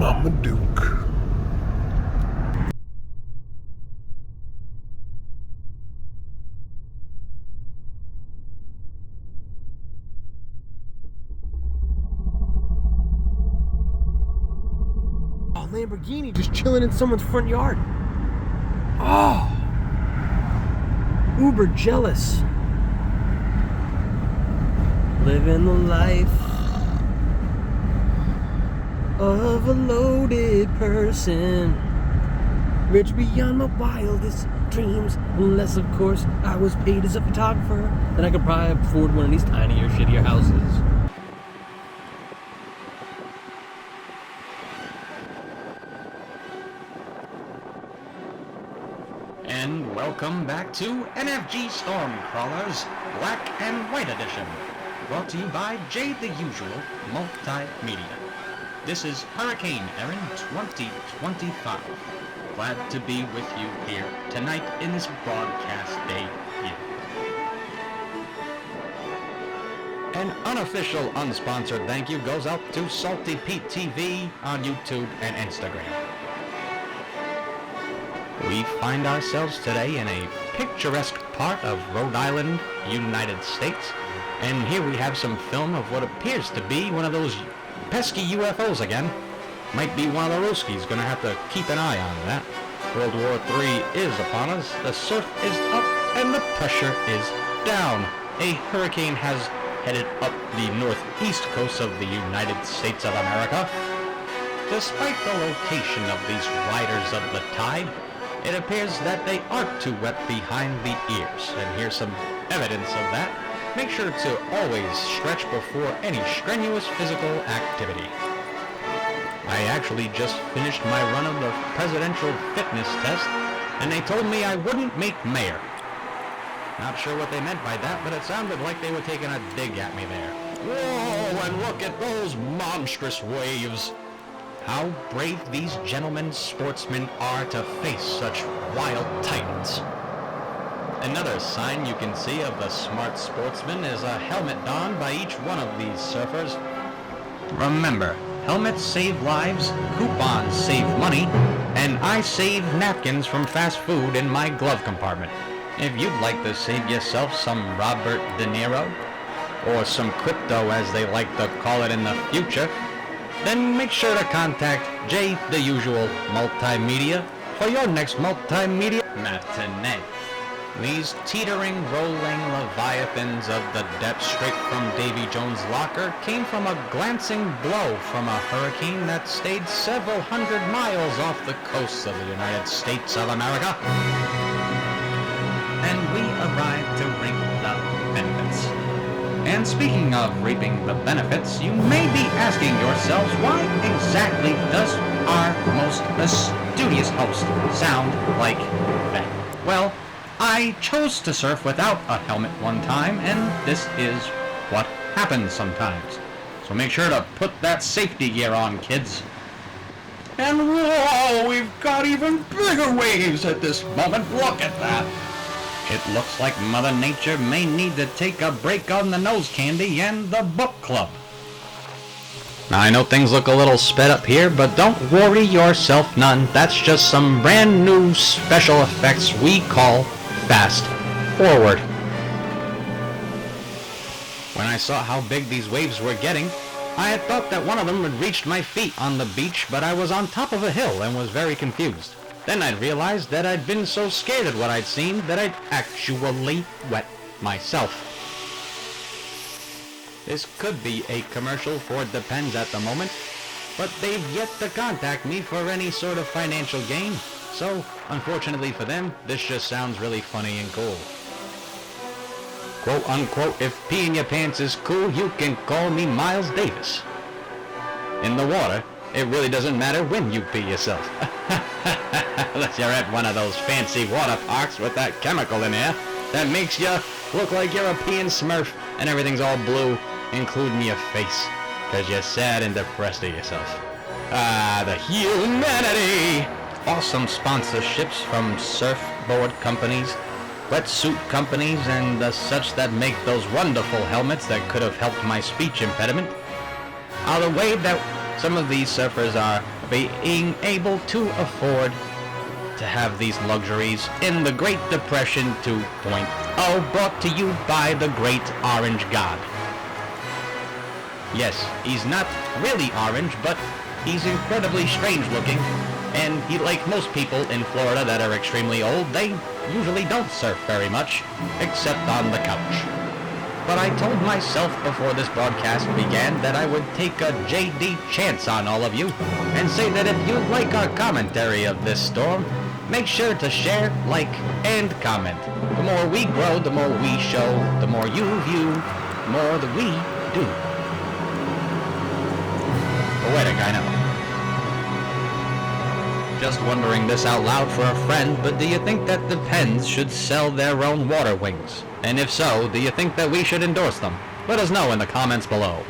Mama Duke. Oh, Lamborghini just chilling in someone's front yard. Oh, uber jealous. Living the life of a loaded person, rich beyond my wildest dreams. Unless, of course, I was paid as a photographer, then I could probably afford one of these tinier, shittier houses. And welcome back to NFG Stormcrawlers Black and White Edition, brought to you by Jade the Usual Multimedia. This is Hurricane Erin 2025. Glad to be with you here tonight in this broadcast day here. An unofficial, unsponsored thank you goes out to Salty Pete TV on YouTube and Instagram. We find ourselves today in a picturesque part of Rhode Island, United States, and here we have some film of what appears to be one of those pesky UFOs again. Might be one of the Ruskies, gonna have to keep an eye on that. World War III is upon us, the surf is up, and the pressure is down. A hurricane has headed up the northeast coast of the United States of America. Despite the location of these riders of the tide, it appears that they aren't too wet behind the ears, and here's some evidence of that. Make sure to always stretch before any strenuous physical activity. I actually just finished my run of the presidential fitness test, and they told me I wouldn't make mayor. Not sure what they meant by that, but it sounded like they were taking a dig at me there. Whoa, and look at those monstrous waves! How brave these gentlemen sportsmen are to face such wild titans. Another sign you can see of the smart sportsman is a helmet donned by each one of these surfers. Remember, helmets save lives, coupons save money, and I save napkins from fast food in my glove compartment. If you'd like to save yourself some Robert De Niro, or some crypto as they like to call it in the future, then make sure to contact Jay the Usual Multimedia for your next multimedia matinee. These teetering, rolling leviathans of the depths straight from Davy Jones' locker came from a glancing blow from a hurricane that stayed several hundred miles off the coast of the United States of America. And we arrived to reap the benefits. And speaking of reaping the benefits, you may be asking yourselves, why exactly does our most studious host sound like that? Well, I chose to surf without a helmet one time, and this is what happens sometimes. So make sure to put that safety gear on, kids. And whoa, we've got even bigger waves at this moment. Look at that. It looks like Mother Nature may need to take a break on the nose candy and the book club. Now I know things look a little sped up here, but don't worry yourself none. That's just some brand new special effects we call fast forward. When I saw how big these waves were getting, I had thought that one of them had reached my feet on the beach, but I was on top of a hill and was very confused. Then I'd realized that I'd been so scared at what I'd seen that I'd actually wet myself. This could be a commercial for Depends at the moment, but they've yet to contact me for any sort of financial gain. So, unfortunately for them, this just sounds really funny and cool. Quote unquote, if peeing your pants is cool, you can call me Miles Davis. In the water, it really doesn't matter when you pee yourself. Unless you're at one of those fancy water parks with that chemical in there that makes you look like you're a peeing Smurf and everything's all blue, including your face, because you're sad and depressed of yourself. Ah, the humanity! Awesome sponsorships from surfboard companies, wetsuit companies, and the such that make those wonderful helmets that could have helped my speech impediment. Are the way that some of these surfers are being able to afford to have these luxuries in the Great Depression 2.0, brought to you by the Great Orange God. Yes, he's not really orange, but he's incredibly strange looking, and he, like most people in Florida that are extremely old, they usually don't surf very much, except on the couch. But I told myself before this broadcast began that I would take a JD chance on all of you, and say that if you like our commentary of this storm, make sure to share, like, and comment. The more we grow, the more we show, the more you view, the more that we do. Poetic, I know. Just wondering this out loud for a friend, but do you think that the Pens should sell their own water wings? And if so, do you think that we should endorse them? Let us know in the comments below.